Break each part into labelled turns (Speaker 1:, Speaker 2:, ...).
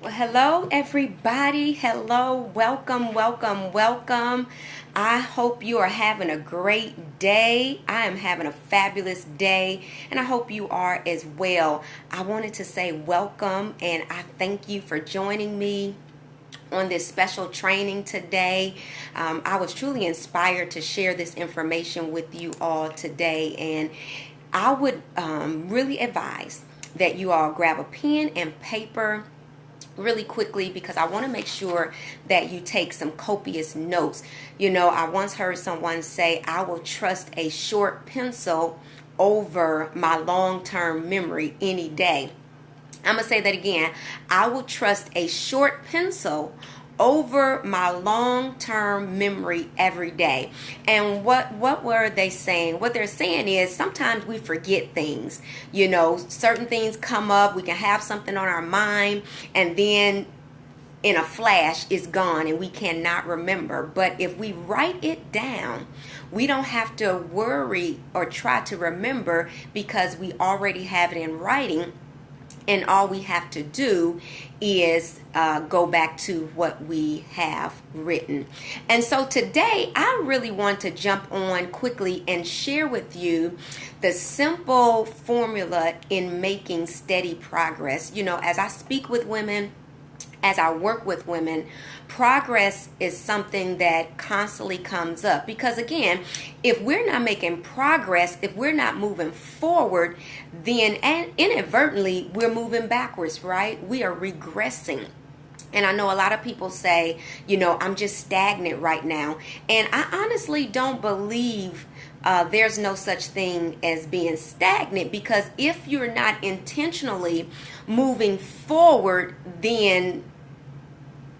Speaker 1: Well, hello, everybody. Hello, welcome, welcome, welcome. I hope you are having a great day. I am having a fabulous day, and I hope you are as well. I wanted to say welcome, and I thank you for joining me on this special training today. I was truly inspired to share this information with you all today, and I would really advise that you all grab a pen and paper really quickly, because I want to make sure that you take some copious notes. You know, I once heard someone say, I will trust a short pencil over my long-term memory any day. I'm going to say that again. I will trust a short pencil over my long-term memory every day. And what were they saying? What they're saying is sometimes we forget things. You know, certain things come up, we can have something on our mind, and then in a flash it's gone and we cannot remember. But if we write it down, we don't have to worry or try to remember, because we already have it in writing. And all we have to do is go back to what we have written. And so today, I really want to jump on quickly and share with you the simple formula in making steady progress. You know, as I speak with women, as I work with women, progress is something that constantly comes up. Because again, if we're not making progress, if we're not moving forward, then inadvertently we're moving backwards, right? We are regressing. And I know a lot of people say, you know, I'm just stagnant right now. And I honestly don't believe there's no such thing as being stagnant, because if you're not intentionally moving forward, then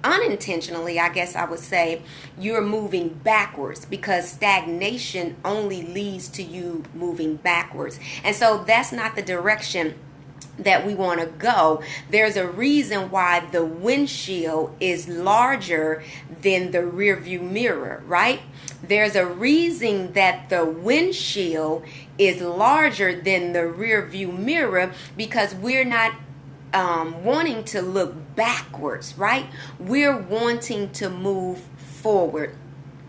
Speaker 1: unintentionally, I guess I would say, you're moving backwards, because stagnation only leads to you moving backwards. And so that's not the direction that we want to go. There's a reason why the windshield is larger than the rear view mirror, right? There's a reason that the windshield is larger than the rear view mirror, because we're not wanting to look backwards, right? We're wanting to move forward.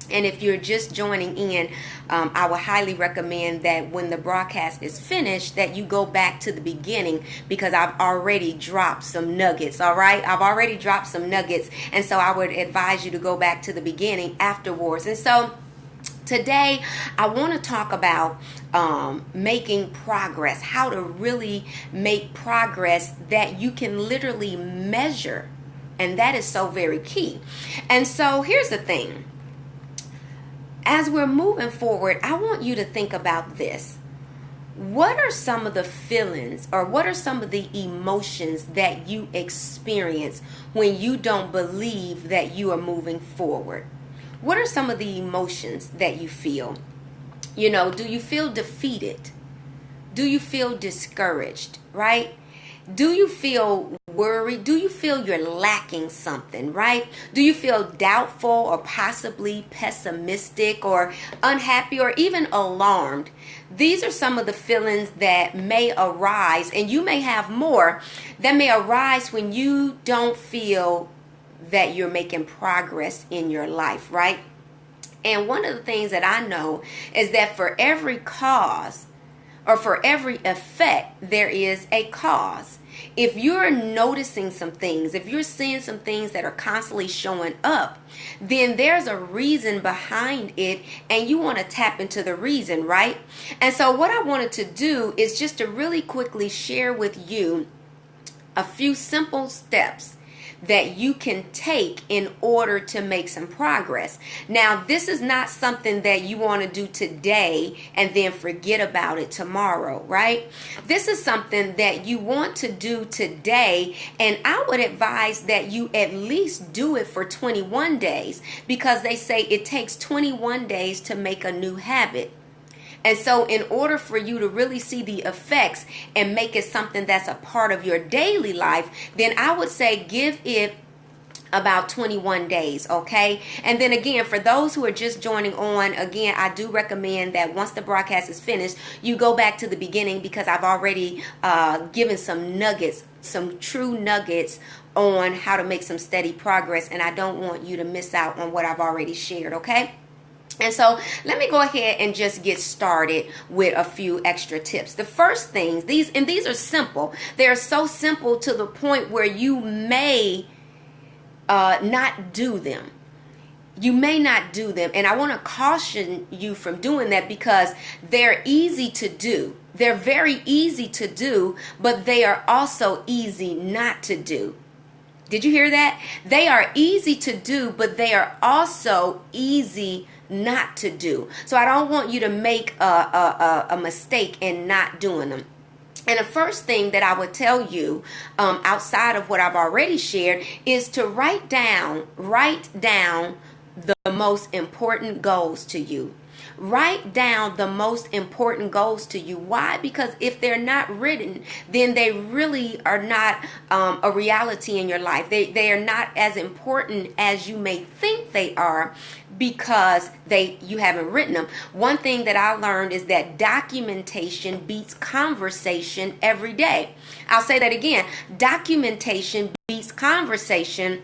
Speaker 1: And if you're just joining in, I would highly recommend that when the broadcast is finished, that you go back to the beginning, because I've already dropped some nuggets, all right? I've already dropped some nuggets, and so I would advise you to go back to the beginning afterwards. And so today, I want to talk about making progress, how to really make progress that you can literally measure. And that is so very key. And so here's the thing. As we're moving forward, I want you to think about this. What are some of the feelings, or what are some of the emotions that you experience when you don't believe that you are moving forward? What are some of the emotions that you feel? You know, do you feel defeated? Do you feel discouraged, right? Do you feel worried? Do you feel you're lacking something, right? Do you feel doubtful or possibly pessimistic or unhappy or even alarmed? These are some of the feelings that may arise, and you may have more that may arise when you don't feel that you're making progress in your life, right? And one of the things that I know is that for every cause, or for every effect, there is a cause. If you're noticing some things, if you're seeing some things that are constantly showing up, then there's a reason behind it, and you want to tap into the reason, right? And so what I wanted to do is just to really quickly share with you a few simple steps that you can take in order to make some progress. Now, this is not something that you want to do today and then forget about it tomorrow, right? This is something that you want to do today, and I would advise that you at least do it for 21 days, because they say it takes 21 days to make a new habit. And so in order for you to really see the effects and make it something that's a part of your daily life, then I would say give it about 21 days, okay? And then again, for those who are just joining on, again, I do recommend that once the broadcast is finished, you go back to the beginning, because I've already given some nuggets, some true nuggets on how to make some steady progress, and I don't want you to miss out on what I've already shared, okay? And so let me go ahead and just get started with a few extra tips. The first things, these are simple. They're so simple to the point where you may not do them. You may not do them. And I want to caution you from doing that, because they're easy to do. They're very easy to do, but they are also easy not to do. Did you hear that? They are easy to do, but they are also easy not to do. So I don't want you to make a mistake in not doing them. And the first thing that I would tell you, outside of what I've already shared, is to write down the most important goals to you. Write down the most important goals to you. Why? Because if they're not written, then they really are not a reality in your life. They are not as important as you may think they are, because you haven't written them. One thing that I learned is that documentation beats conversation every day. I'll say that again. Documentation beats conversation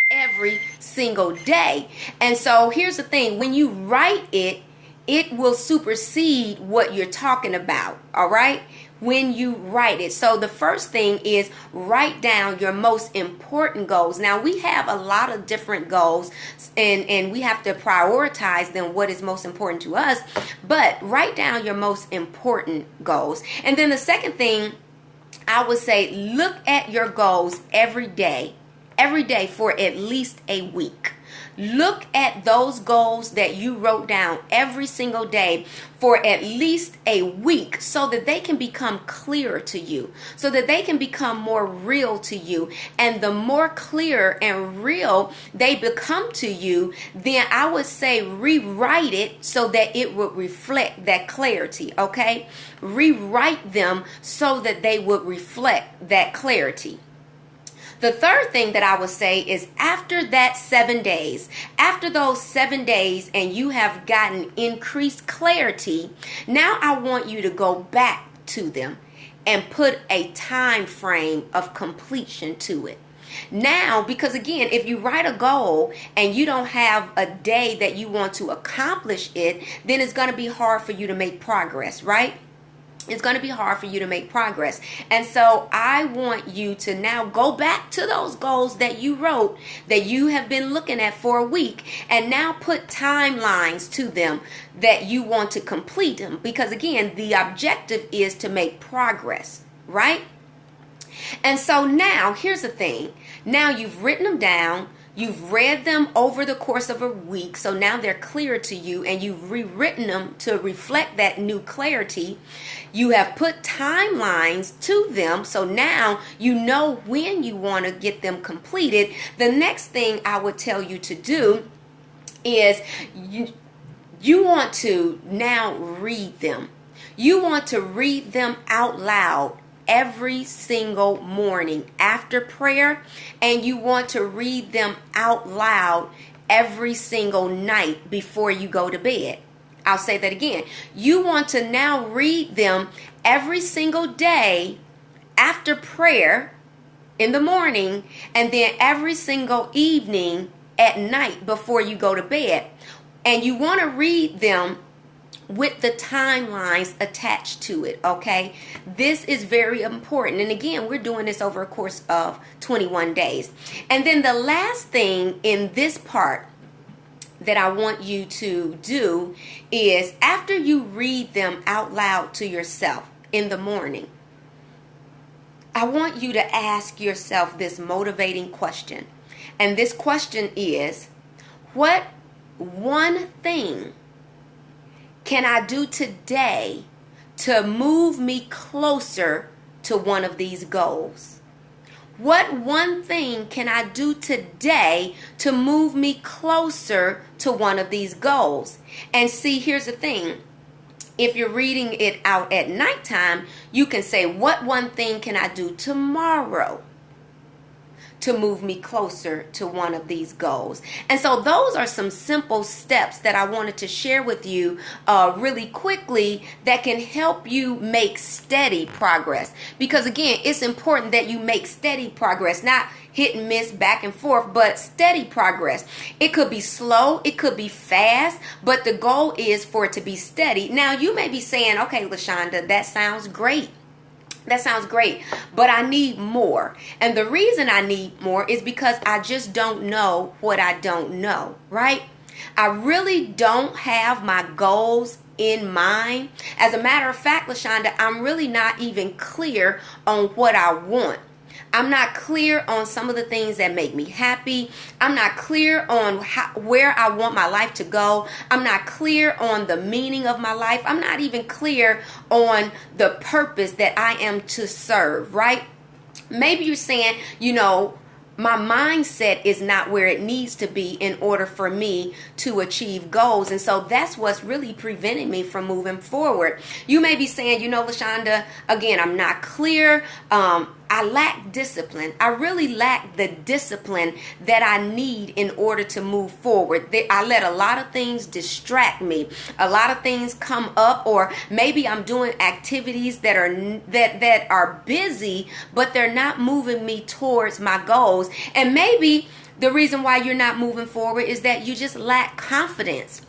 Speaker 1: every single day. And so here's the thing. When you write it, it will supersede what you're talking about. All right? When you write it. So the first thing is write down your most important goals. Now, we have a lot of different goals, and we have to prioritize them, what is most important to us. But write down your most important goals. And then the second thing, I would say, look at your goals every day for at least a week. Look at those goals that you wrote down every single day for at least a week, so that they can become clearer to you, so that they can become more real to you. And the more clear and real they become to you, then I would say rewrite it so that it would reflect that clarity, okay? Rewrite them so that they would reflect that clarity. The third thing that I would say is, after those 7 days, and you have gotten increased clarity, now I want you to go back to them and put a time frame of completion to it. Now, because again, if you write a goal and you don't have a day that you want to accomplish it, then it's going to be hard for you to make progress, right? It's going to be hard for you to make progress. And so I want you to now go back to those goals that you wrote, that you have been looking at for a week, and now put timelines to them that you want to complete them. Because again, the objective is to make progress, right? And so now, here's the thing. Now you've written them down. You've read them over the course of a week, so now they're clear to you, and you've rewritten them to reflect that new clarity. You have put timelines to them, so now you know when you want to get them completed. The next thing I would tell you to do is you want to now read them. You want to read them out loud every single morning after prayer, and you want to read them out loud every single night before you go to bed. I'll say that again. You want to now read them every single day after prayer in the morning, and then every single evening at night before you go to bed. And you want to read them with the timelines attached to it, okay? This is very important. And again, we're doing this over a course of 21 days. And then the last thing in this part that I want you to do is, after you read them out loud to yourself in the morning, I want you to ask yourself this motivating question. And this question is, what one thing can I do today to move me closer to one of these goals? What one thing can I do today to move me closer to one of these goals? And see, here's the thing. If you're reading it out at nighttime, you can say, what one thing can I do tomorrow to move me closer to one of these goals. And so those are some simple steps that I wanted to share with you really quickly that can help you make steady progress. Because again, it's important that you make steady progress, not hit and miss back and forth, but steady progress. It could be slow, it could be fast, but the goal is for it to be steady. Now you may be saying, okay, LaShonda, that sounds great. That sounds great, but I need more. And the reason I need more is because I just don't know what I don't know, right? I really don't have my goals in mind. As a matter of fact, LaShonda, I'm really not even clear on what I want. I'm not clear on some of the things that make me happy. I'm not clear on where I want my life to go. I'm not clear on the meaning of my life. I'm not even clear on the purpose that I am to serve, right? Maybe you're saying, my mindset is not where it needs to be in order for me to achieve goals. And so that's what's really preventing me from moving forward. You may be saying, LaShonda, again, I'm not clear. I lack discipline. I really lack the discipline that I need in order to move forward. I let a lot of things distract me. A lot of things come up, or maybe I'm doing activities that are busy, but they're not moving me towards my goals. And maybe the reason why you're not moving forward is that you just lack confidence.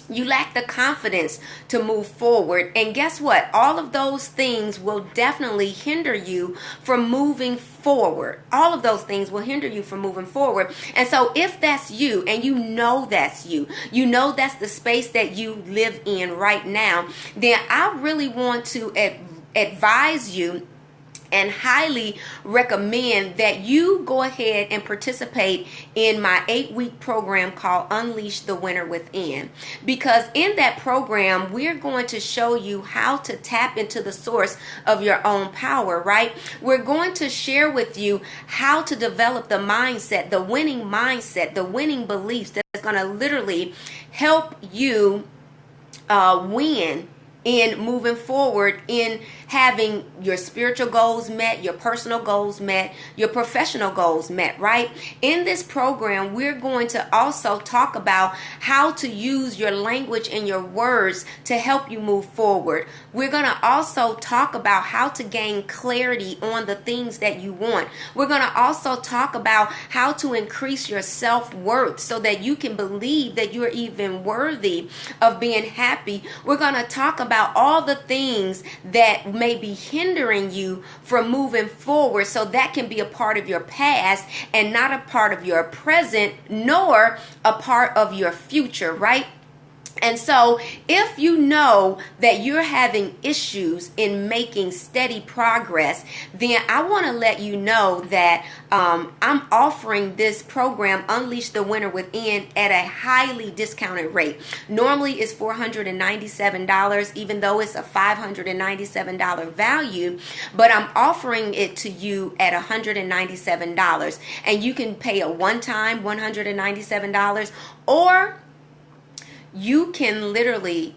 Speaker 1: You lack the confidence to move forward. And guess what? All of those things will definitely hinder you from moving forward. All of those things will hinder you from moving forward. And so if that's you, and that's you, that's the space that you live in right now, then I really want to advise you and highly recommend that you go ahead and participate in my 8-week program called Unleash the Winner Within. Because in that program, we're going to show you how to tap into the source of your own power, right? We're going to share with you how to develop the mindset, the winning beliefs that's going to literally help you win in moving forward, in having your spiritual goals met, your personal goals met, your professional goals met, right? In this program, we're going to also talk about how to use your language and your words to help you move forward. We're going to also talk about how to gain clarity on the things that you want. We're going to also talk about how to increase your self-worth so that you can believe that you're even worthy of being happy. We're going to talk about all the things that may be hindering you from moving forward, so that can be a part of your past and not a part of your present, nor a part of your future, right? And so if you know that you're having issues in making steady progress, then I want to let you know that I'm offering this program, Unleash the Winner Within, at a highly discounted rate. Normally it's $497, even though it's a $597 value, but I'm offering it to you at $197. And you can pay a one-time $197, or you can literally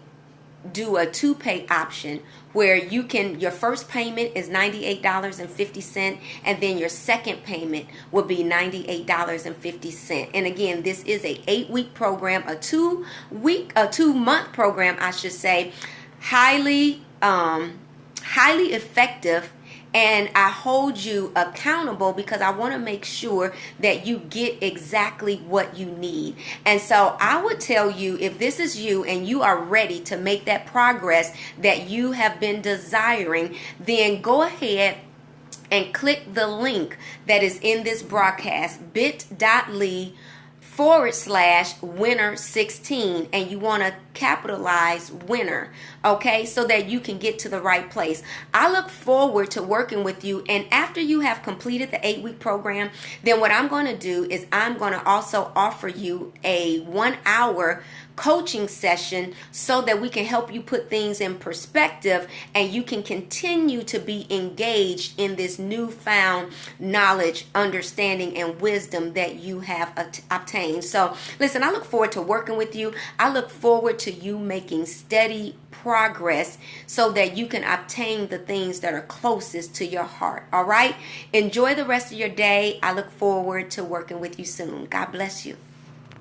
Speaker 1: do a 2-pay option where your first payment is $98.50, and then your second payment will be $98.50. And again, this is a 8-week program, a 2-month program, I should say, highly effective. And I hold you accountable because I want to make sure that you get exactly what you need. And so I would tell you, if this is you and you are ready to make that progress that you have been desiring, then go ahead and click the link that is in this broadcast, bit.ly/winner16, and you want to capitalize winner, okay, so that you can get to the right place. I look forward to working with you, and after you have completed the 8-week program, then what I'm going to do is I'm going to also offer you a 1-hour coaching session so that we can help you put things in perspective and you can continue to be engaged in this newfound knowledge, understanding, and wisdom that you have obtained. So listen, I look forward to working with you. I look forward to you making steady progress so that you can obtain the things that are closest to your heart. All right? Enjoy the rest of your day. I look forward to working with you soon. God bless you.